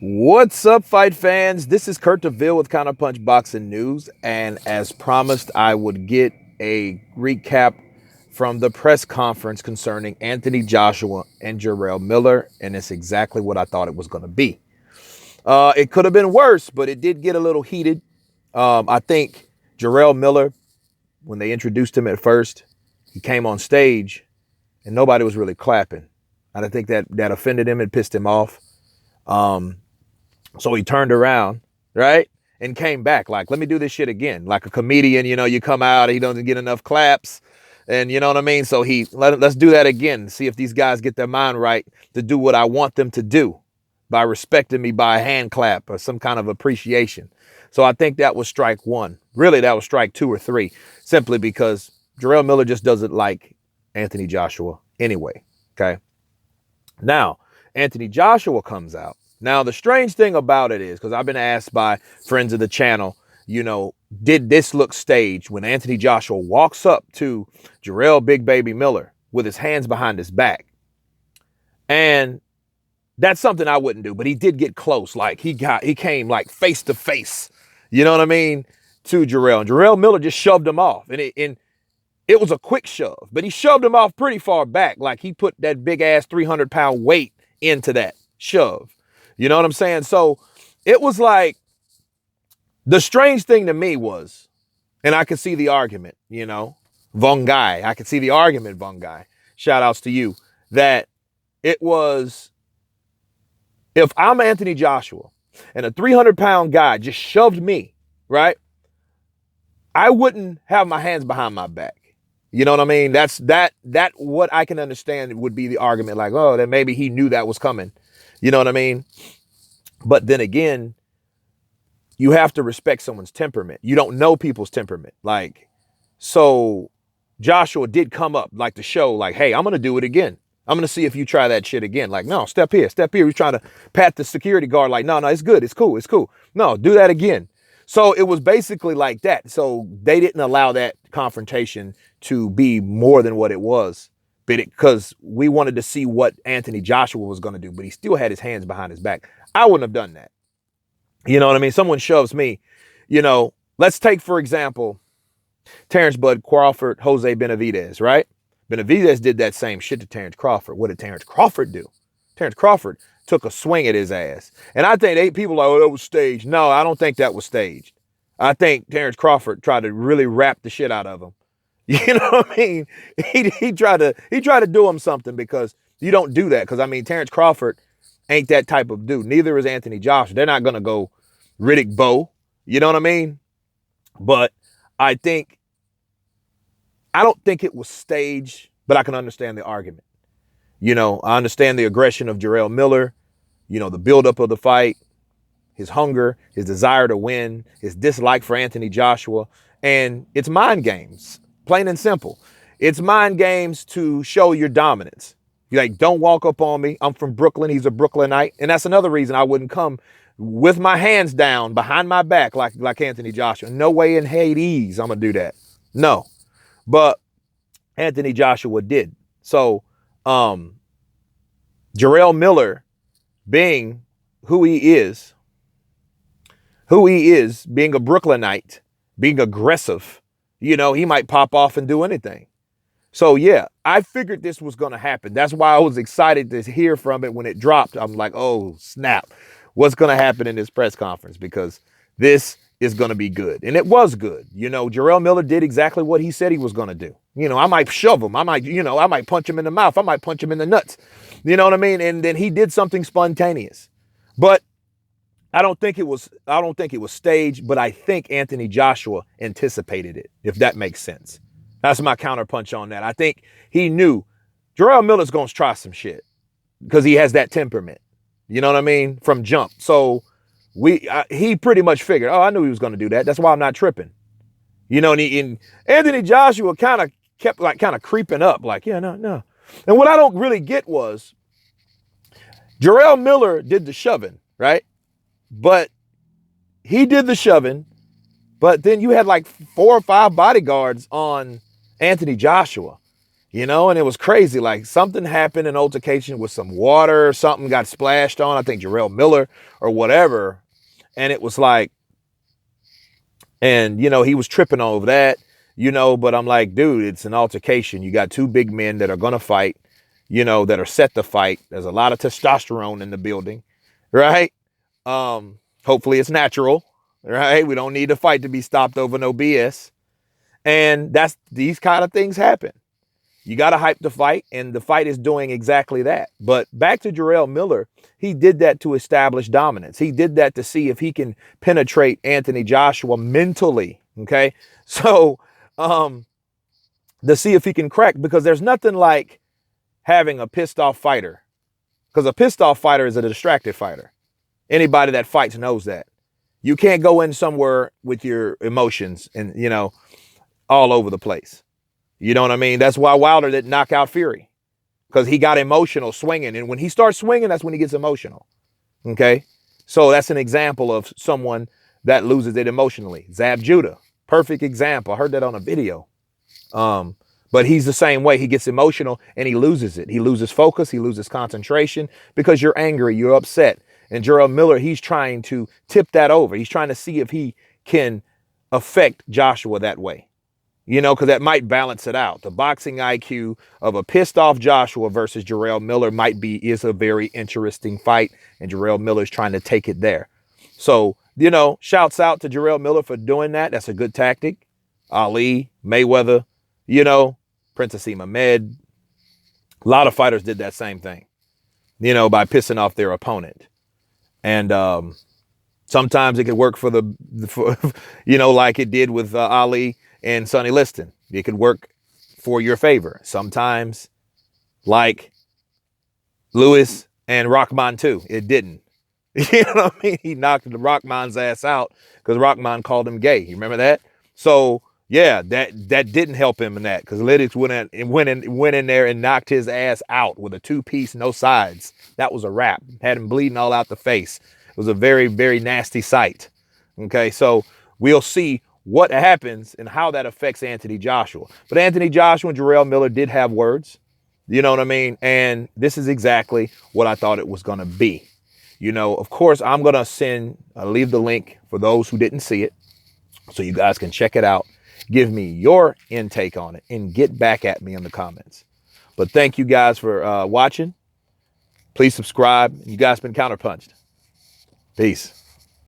What's up, fight fans? This is Kurt DeVille with Counterpunch Boxing News, and as promised, I would get a recap from the press conference concerning Anthony Joshua and Jarrell Miller, and it's exactly what I thought it was going to be. It could have been worse, but it did get a little heated. I think Jarrell Miller, when they introduced him at first, he came on stage and nobody was really clapping. I think that offended him and pissed him off. So he turned around, right? And came back like, let me do this shit again. Like a comedian, you come out, he doesn't get enough claps. And you know what I mean? So let's do that again. See if these guys get their mind right to do what I want them to do by respecting me by a hand clap or some kind of appreciation. So I think that was strike one. Really, that was strike two or three, simply because Jarrell Miller just doesn't like Anthony Joshua anyway. Okay. Now, Anthony Joshua comes out. Now, the strange thing about it is, because I've been asked by friends of the channel, did this look staged when Anthony Joshua walks up to Jarrell Big Baby Miller with his hands behind his back? And that's something I wouldn't do, but he did get close. Like he came like face to face, you know what I mean, to Jarrell. And Jarrell Miller just shoved him off. And it was a quick shove, but he shoved him off pretty far back. Like he put that big ass 300-pound weight into that shove. You know what I'm saying? So it was like, the strange thing to me was, and I could see the argument, Von Guy. I could see the argument, Von Guy. Shout outs to you. That it was, if I'm Anthony Joshua and a 300-pound guy just shoved me, right? I wouldn't have my hands behind my back. You know what I mean? That's what I can understand would be the argument, like, oh, then maybe he knew that was coming. You know what I mean? But then again, you have to respect someone's temperament. You don't know people's temperament. Like, so Joshua did come up like to show, like, hey, I'm going to do it again. I'm going to see if you try that shit again. Like, no, step here, step here. He's trying to pat the security guard like, no, it's good. It's cool. It's cool. No, do that again. So it was basically like that. So they didn't allow that confrontation to be more than what it was, because we wanted to see what Anthony Joshua was going to do, but he still had his hands behind his back. I wouldn't have done that. You know what I mean? Someone shoves me, let's take, for example, Terrence Bud Crawford, Jose Benavidez, right? Benavidez did that same shit to Terrence Crawford. What did Terrence Crawford do? Terrence Crawford took a swing at his ass. And I think 8 people are like, oh, that was staged. No, I don't think that was staged. I think Terrence Crawford tried to really rap the shit out of him. You know what I mean? He tried to do him something, because you don't do that. Because, I mean, Terrence Crawford ain't that type of dude. Neither is Anthony Joshua. They're not going to go Riddick Bowe. You know what I mean? But I don't think it was staged, but I can understand the argument. I understand the aggression of Jarrell Miller, the buildup of the fight, his hunger, his desire to win, his dislike for Anthony Joshua. And it's mind games, plain and simple. It's mind games to show your dominance. You're like, don't walk up on me. I'm from Brooklyn. He's a Brooklynite. And that's another reason I wouldn't come with my hands down behind my back like Anthony Joshua. No way in Hades I'm going to do that. No. But Anthony Joshua did. So Jarrell Miller, being who he is, being a Brooklynite, being aggressive, he might pop off and do anything. So, yeah, I figured this was going to happen. That's why I was excited to hear from it when it dropped. I'm like, oh, snap. What's going to happen in this press conference? Because this is going to be good. And it was good. Jarrell Miller did exactly what he said he was going to do. I might shove him. I might punch him in the mouth. I might punch him in the nuts. You know what I mean? And then he did something spontaneous. But I don't think it was staged, but I think Anthony Joshua anticipated it, if that makes sense. That's my counterpunch on that. I think he knew Jarrell Miller's going to try some shit because he has that temperament. You know what I mean? From jump. So he pretty much figured, oh, I knew he was going to do that. That's why I'm not tripping. And Anthony Joshua kind of kept kind of creeping up like, yeah, no. And what I don't really get was Jarrell Miller did the shoving, right? But he did the shoving, but then you had like 4 or 5 bodyguards on Anthony Joshua. you know, and it was crazy. Like something happened in altercation with some water, something got splashed on, I think Jarrell Miller or whatever. And it was like, and, you know, he was tripping over that, you know, but I'm like, dude, it's an altercation. You got two big men that are going to fight, you know, that are set to fight. There's a lot of testosterone in the building, right? Hopefully it's natural, right? We don't need to fight to be stopped over no BS. And these kind of things happen. You got to hype the fight, and the fight is doing exactly that. But back to Jarrell Miller, he did that to establish dominance. He did that to see if he can penetrate Anthony Joshua mentally, okay? So, to see if he can crack, because there's nothing like having a pissed off fighter, because a pissed off fighter is a distracted fighter. Anybody that fights knows that. You can't go in somewhere with your emotions and, you know, all over the place. You know what I mean? That's why Wilder didn't knock out Fury, because he got emotional swinging. And when he starts swinging, that's when he gets emotional. Okay. So that's an example of someone that loses it emotionally. Zab Judah, perfect example. I heard that on a video. But he's the same way. He gets emotional and he loses it. He loses focus. He loses concentration because you're angry. You're upset. And Jarrell Miller, he's trying to tip that over. He's trying to see if he can affect Joshua that way. You know, because that might balance it out. The boxing IQ of a pissed off Joshua versus Jarrell Miller is a very interesting fight. And Jarrell Miller's trying to take it there. So, you know, shouts out to Jarrell Miller for doing that. That's a good tactic. Ali, Mayweather, you know, Princess Ahmed. A lot of fighters did that same thing, you know, by pissing off their opponent. And sometimes it could work for you know, like it did with Ali and Sonny Liston. It could work for your favor. Sometimes, like Lewis and Rahman too, it didn't. You know what I mean? He knocked the Rahman's ass out because Rahman called him gay. You remember that? So yeah, that didn't help him in that, because Lydics went in there and knocked his ass out with a 2-piece, no sides. That was a wrap. Had him bleeding all out the face. It was a very, very nasty sight. Okay, so we'll see what happens and how that affects Anthony Joshua. But Anthony Joshua and Jarrell Miller did have words. You know what I mean? And this is exactly what I thought it was going to be. You know, of course, I'm going to leave the link for those who didn't see it, so you guys can check it out. Give me your intake on it and get back at me in the comments. But thank you guys for watching. Please subscribe. You guys been counterpunched. Peace.